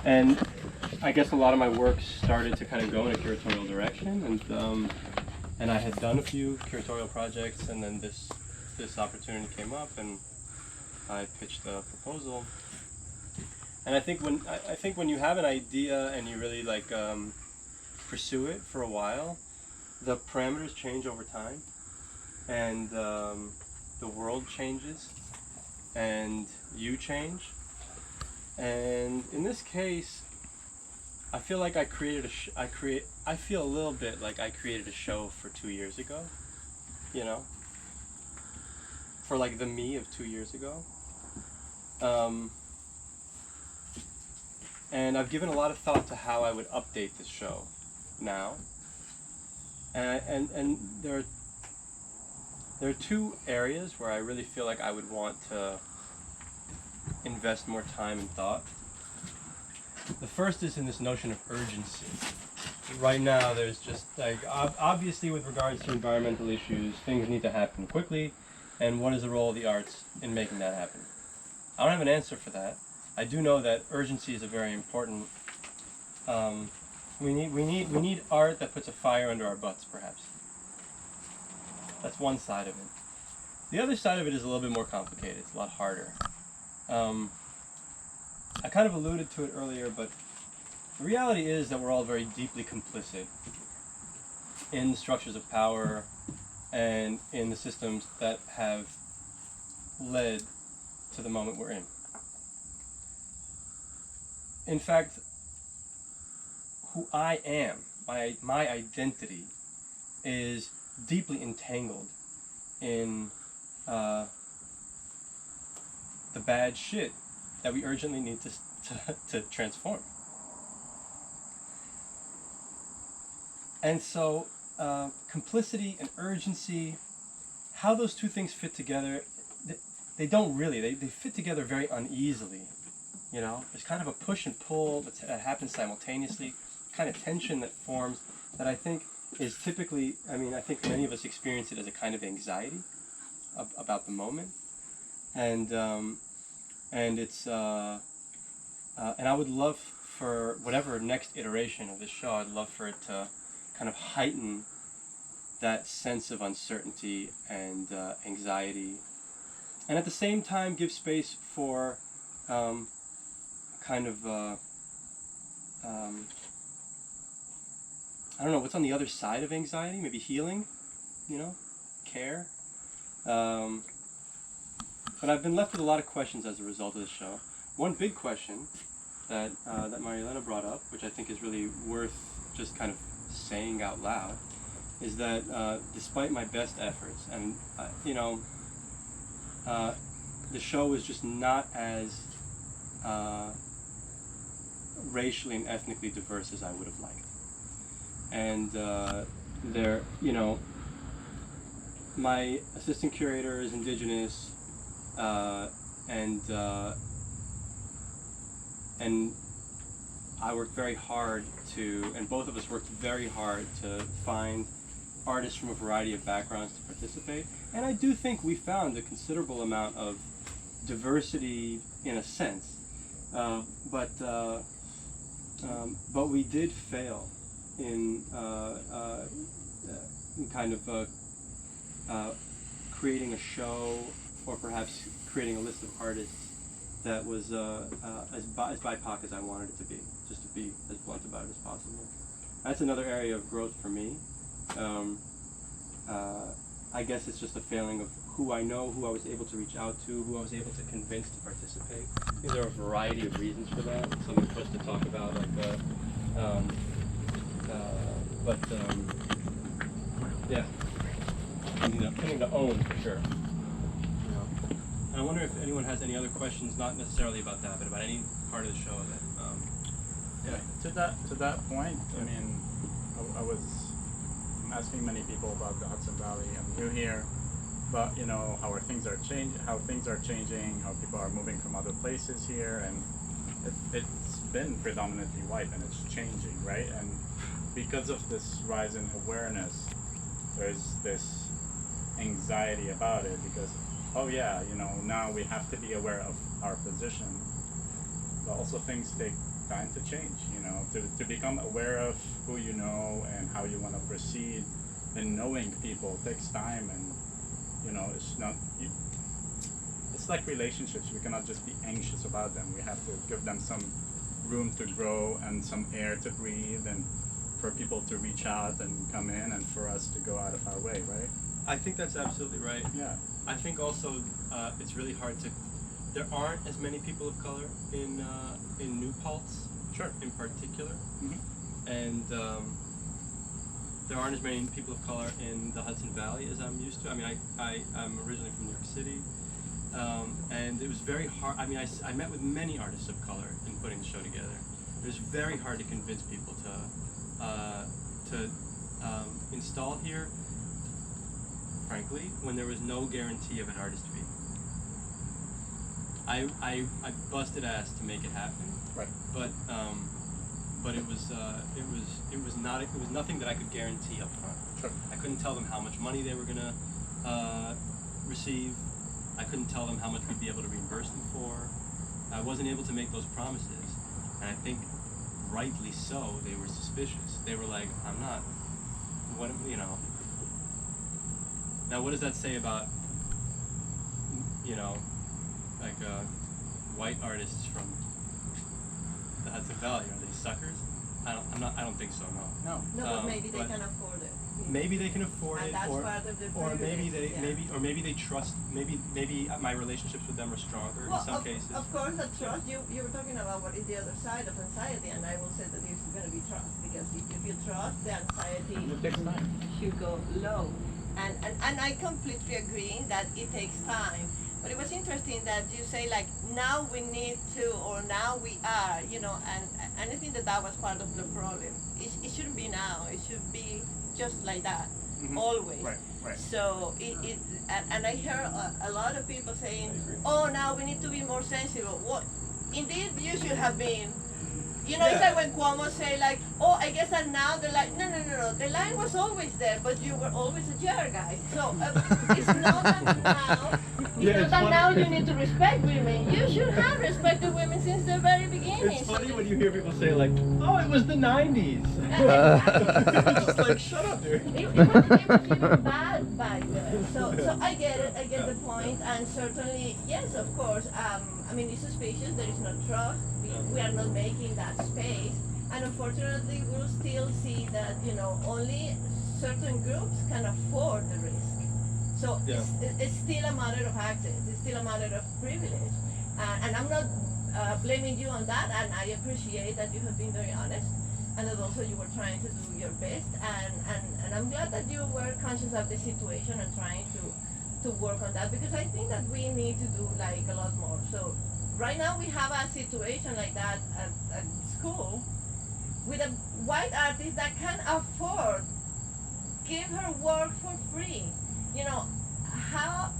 And I guess a lot of my work started to kind of go in a curatorial direction, and I had done a few curatorial projects, and then this opportunity came up, and I pitched the proposal. And I think when you have an idea and you really like pursue it for a while, the parameters change over time, and the world changes, and you change. And in this case, I feel like I created I feel a little bit like I created a show for 2 years ago, you know, for like the me of 2 years ago. And I've given a lot of thought to how I would update this show now. And there are two areas where I really feel like I would want to invest more time and thought. The first is in this notion of urgency. Right now there's just like, obviously with regards to environmental issues, things need to happen quickly, and what is the role of the arts in making that happen? I don't have an answer for that. I do know that urgency is a very important, we need art that puts a fire under our butts, perhaps. That's one side of it. The other side of it is a little bit more complicated. It's a lot harder. I kind of alluded to it earlier, but the reality is that we're all very deeply complicit in the structures of power and in the systems that have led to the moment we're in. In fact, who I am, my identity, is deeply entangled in the bad shit that we urgently need to transform. And so complicity and urgency, how those two things fit together, they don't really, they fit together very uneasily. You know, there's kind of a push and pull that happens simultaneously, kind of tension that forms that I think is typically, I mean, I think many of us experience it as a kind of anxiety about the moment. And it's, and I would love for whatever next iteration of this show, I'd love for it to kind of heighten that sense of uncertainty and anxiety, and at the same time give space for kind of, I don't know, what's on the other side of anxiety? Maybe healing, you know, care. But I've been left with a lot of questions as a result of this show. One big question that Elena brought up, which I think is really worth just kind of saying out loud, is that despite my best efforts, and you know, the show is just not as racially and ethnically diverse as I would have liked. And there, you know, my assistant curator is indigenous, and I worked very hard to, and both of us worked very hard to find artists from a variety of backgrounds to participate. And I do think we found a considerable amount of diversity in a sense, but we did fail in kind of creating a show, or perhaps creating a list of artists that was as BIPOC as I wanted it to be, just to be as blunt about it as possible. That's another area of growth for me. I guess it's just a failing of who I know, who I was able to reach out to, who I was able to convince to participate. I think there are a variety of reasons for that, something for us to talk about, like yeah, something to own for sure. And I wonder if anyone has any other questions, not necessarily about that, but about any part of the show that. Yeah. To that point, I mean, I'm asking many people about the Hudson Valley. I'm new here, but you know how things are changing, how people are moving from other places here, and it's been predominantly white, and it's changing, right? And because of this rise in awareness, there's this anxiety about it because, oh yeah, you know, now we have to be aware of our position. but also things take time to change, to become aware of who you know and how you want to proceed, and knowing people takes time, and it's not, it's like relationships. We cannot just be anxious about them. We have to give them some room to grow and some air to breathe, and for people to reach out and come in, and for us to go out of our way, right? I think that's absolutely right. Yeah. I think also it's really hard to. There aren't as many people of color in New Paltz, Sure. in particular, Mm-hmm. and there aren't as many people of color in the Hudson Valley as I'm used to. I mean, I'm originally from New York City, and it was very hard. I mean, I met with many artists of color in putting the show together. It was very hard to convince people to install here, frankly, when there was no guarantee of an artist fee. I busted ass to make it happen, Right. but it was nothing that I could guarantee up front. Sure. I couldn't tell them how much money they were gonna receive. I couldn't tell them how much we'd be able to reimburse them for. I wasn't able to make those promises, and I think rightly so. They were suspicious. They were like, "I'm not. What Now, what does that say about like white artists from the Hudson Valley? Are they suckers? I don't think so. No. No. No, but maybe they can afford it. Maybe they can afford And it, that's or part of the maybe they privilege, maybe they trust. Maybe my relationships with them are stronger Well, in some cases. of course, the trust, you were talking about what is the other side of anxiety, and I will say that it's going to be trust, because if you feel trust, the anxiety It takes time. should go low. And I completely agree that it takes time. But it was interesting that you say, like, now we need to, or now we are, and I think that was part of the problem. It shouldn't be now. It should be just like that, Mhm. always. Right. So and I hear a lot of people saying, "Oh, now we need to be more sensible." Well, indeed, you should have been. It's like when Cuomo say, like, "Oh, I guess that now the line." No. The line was always there, but you were always a jerk, guys. So it's not that now. It's not that now you need to respect women. You should have respected women since the very beginning. It's funny when you hear people say like, "Oh, it was the '90s." It's just like, shut up, dude. It was even bad back then. So I get it. I get the point, and certainly, yes, of course. I mean, it's suspicious. There is no trust. We are not making that space, and unfortunately, we'll still see that only certain groups can afford the risk. So it's still a matter of access. It's still a matter of privilege, and I'm not blaming you on that. And I appreciate that you have been very honest, and that also you were trying to do your best. And I'm glad that you were conscious of the situation and trying to work on that, because I think that we need to do like a lot more. So right now we have a situation like that at school with a white artist that can afford give her work for free. How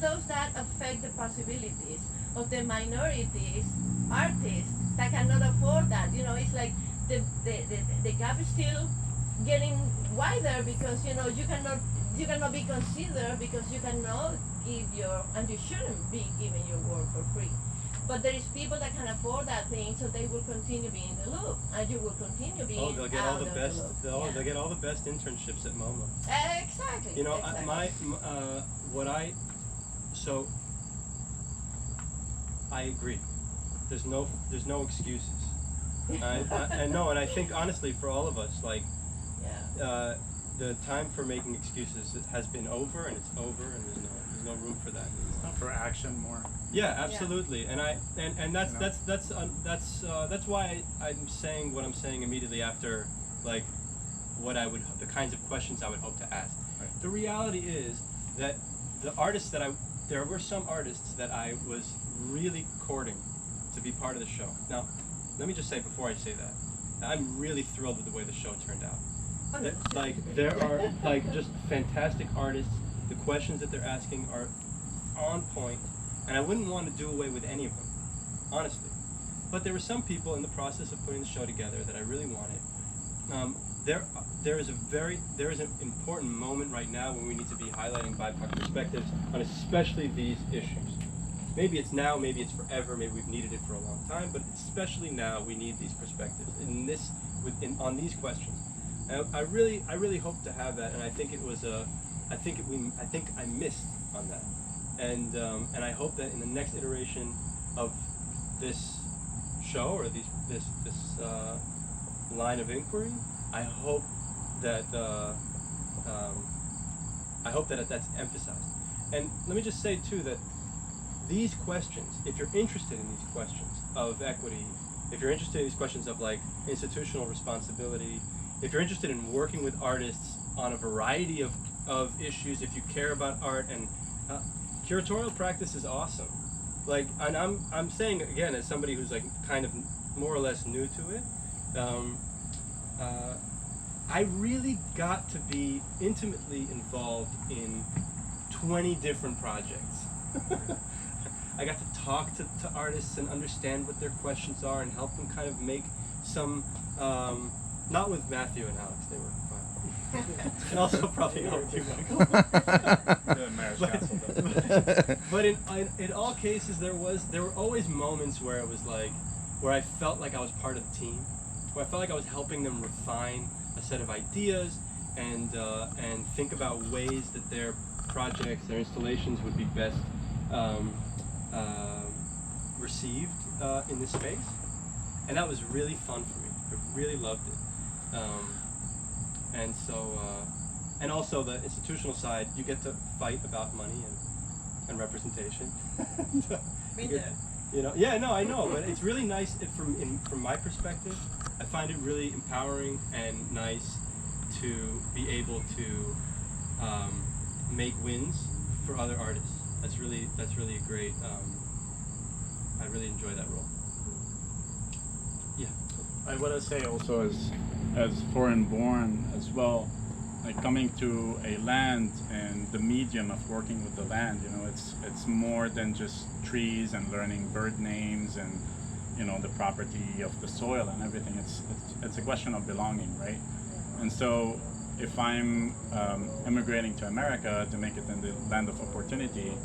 does that affect the possibilities of the minorities artists that cannot afford that? It's like the gap is still getting wider, because you cannot be considered, because you cannot give and you shouldn't be giving your work for free. But there is people that can afford that thing, so they will continue being in the loop, and you will continue being They'll get out all the of best. the loop. They'll get all the best internships at MoMA. Exactly. Exactly. I agree. There's no excuses. And I think honestly for all of us, like, the time for making excuses has been over, and it's over, and there's no room for that. It's not for action more. Yeah, absolutely. Yeah. And that's why I'm saying what I'm saying immediately after, like, the kinds of questions I would hope to ask. Right. The reality is that there were some artists that I was really courting to be part of the show. Now, let me just say before I say that, I'm really thrilled with the way the show turned out. There are like just fantastic artists. The questions that they're asking are on point, and I wouldn't want to do away with any of them, honestly. But there were some people in the process of putting the show together that I really wanted. There is an important moment right now when we need to be highlighting BIPOC perspectives on especially these issues. maybe it's now, maybe it's forever, maybe we've needed it for a long time, but especially now we need these perspectives on these questions. And I really hope to have that, and I think I think I missed on that, and I hope that in the next iteration of this show or this line of inquiry, I hope that that's emphasized. And let me just say too that these questions, if you're interested in these questions of equity, if you're interested in these questions of like institutional responsibility, if you're interested in working with artists on a variety of issues, if you care about art, and curatorial practice is awesome. Like, and I'm saying again as somebody who's like kind of more or less new to it, I really got to be intimately involved in 20 different projects. I got to talk to artists and understand what their questions are and help them kind of make some, not with Matthew and Alex, they were fine. And also probably not with you, Michael. But in all cases, there were always moments where it was like, where I felt like I was part of the team, where I felt like I was helping them refine a set of ideas and think about ways that their projects, their installations would be best received in this space. And that was really fun for me. I really loved it. And so, and also the institutional side, you get to fight about money and representation. You know, yeah, no, I know, but it's really nice from my perspective. I find it really empowering and nice to be able to make wins for other artists. That's really a great. I really enjoy that role. Yeah. I want to say also as foreign born as well, like coming to a land and the medium of working with the land, you know, it's more than just trees and learning bird names and, you know, the property of the soil and everything. It's a question of belonging, right? And so if I'm immigrating to America to make it in the land of opportunity,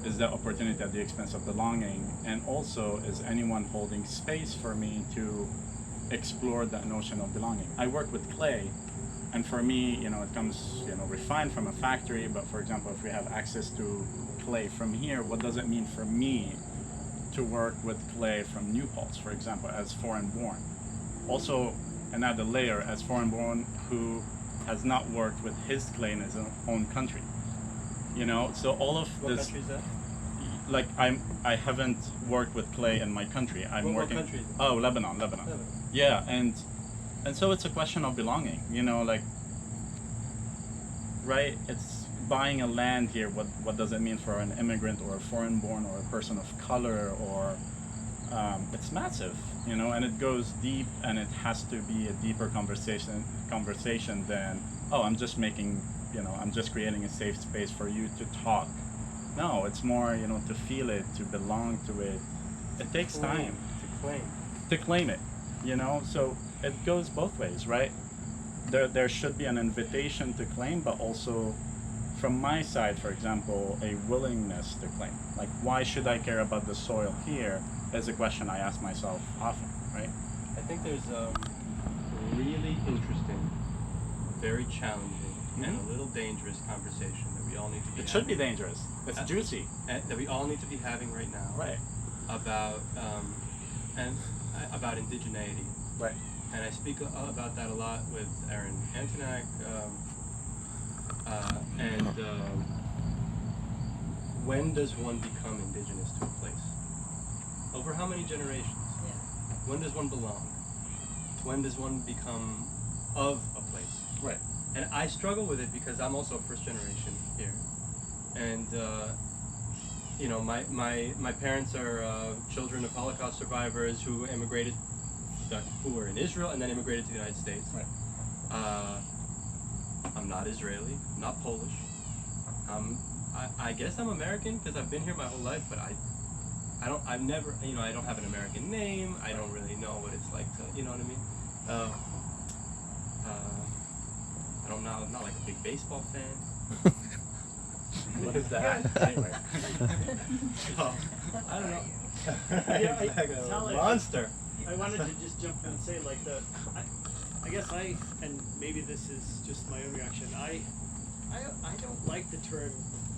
is that opportunity at the expense of belonging? And also, is anyone holding space for me to explore that notion of belonging? I work with clay, and for me, you know, it comes, you know, refined from a factory, but for example, if we have access to clay from here, what does it mean for me to work with clay from New Paltz, for example, as foreign born? Also, another layer, as foreign born who has not worked with his clay in his own country. You know, so all of What this, country is that? like I haven't worked with clay in my country. I'm What working. country is it? Oh, Lebanon. Yeah, and so it's a question of belonging. You know, like, right? It's buying a land here. What does it mean for an immigrant or a foreign born or a person of color? Or it's massive, you know, and it goes deep, and it has to be a deeper conversation than, oh, I'm just making, you know, I'm just creating a safe space for you to talk. No, it's more, you know, to feel it, to belong to it. It takes time. To claim it, you know, so it goes both ways, right? There should be an invitation to claim, but also from my side, for example, a willingness to claim. Like, why should I care about the soil here is a question I ask myself often, right? I think there's a really interesting, very challenging, and a little dangerous conversation that we all need to be having. It should be dangerous. It's juicy. That we all need to be having right now. Right. About about indigeneity. Right. And I speak about that a lot with Erin Antonak, when does one become indigenous to a place? Over how many generations? Yeah. When does one belong? When does one become of a place? Right. And I struggle with it because I'm also first generation here. And you know, my parents are children of Holocaust survivors who immigrated, who were in Israel and then immigrated to the United States. Right. I'm not Israeli, I'm not Polish. I guess I'm American because I've been here my whole life, but I've never, you know, I don't have an American name. I don't really know what it's like to, you know what I mean? I'm not like a big baseball fan. What is that? Anyway. So, I don't know. Yeah, It's like a Tal, monster. I wanted to just jump in and say, like, I guess and maybe this is just my own reaction, I don't like the term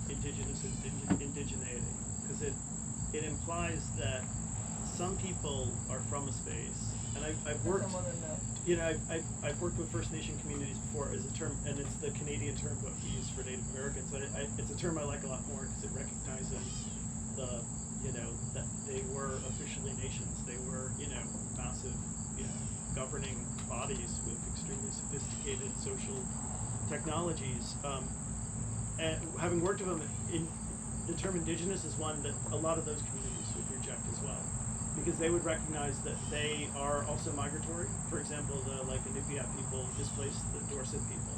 indigenous indigeneity, because it implies that some people are from a space, and I've worked, you know, I've worked with First Nation communities before as a term, and it's the Canadian term that we use for Native Americans. But it's a term I like a lot more because it recognizes the, you know, that they were officially nations. They were, you know, massive, you know, governing bodies with extremely sophisticated social technologies. And having worked with them, the term indigenous is one that a lot of those communities would reject as well, because they would recognize that they are also migratory. For example, the Inupiat people displaced the Dorset people,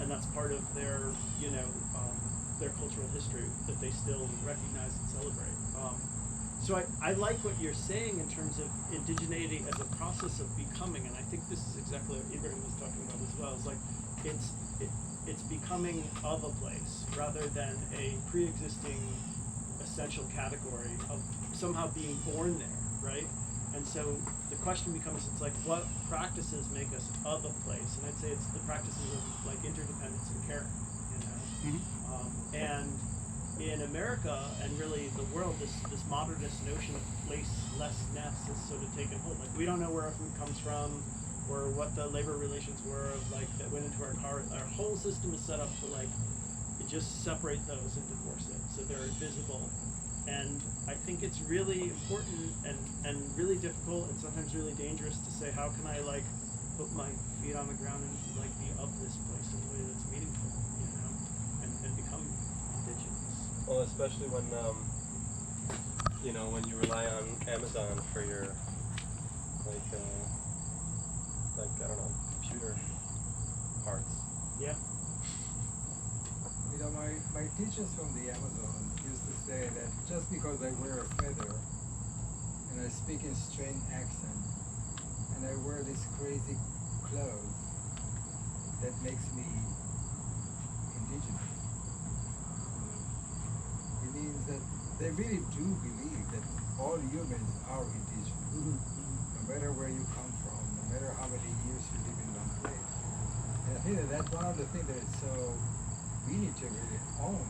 and that's part of their, you know, their cultural history that they still recognize and celebrate. So I like what you're saying in terms of indigeneity as a process of becoming, and I think this is exactly what Erin was talking about as well. It's like it's becoming of a place rather than a pre-existing essential category of somehow being born there, right? And so the question becomes, it's like, what practices make us of a place? And I'd say it's the practices of like interdependence and caring, you know. Mm-hmm. And in America and really the world, this modernist notion of placelessness is sort of taken hold. Like, we don't know where our food comes from, or what the labor relations were of, like, that went into our car. Our whole system is set up to like just separate those and divorce it, so they're invisible. And I think it's really important and really difficult and sometimes really dangerous to say, how can I like put my feet on the ground and like be of this place in a way that's meaningful, you know, and become indigenous. Well, especially when you know, when you rely on Amazon for your like I don't know, computer parts. Yeah. You know, my teachers from the Amazon used to say that just because I wear a feather and I speak in strange accent and I wear this crazy clothes, that makes me indigenous. It means that they really do believe that all humans are indigenous, no matter where you come from, no matter how many years you live in one place. And I think that that's one of the things that is so, we need to really own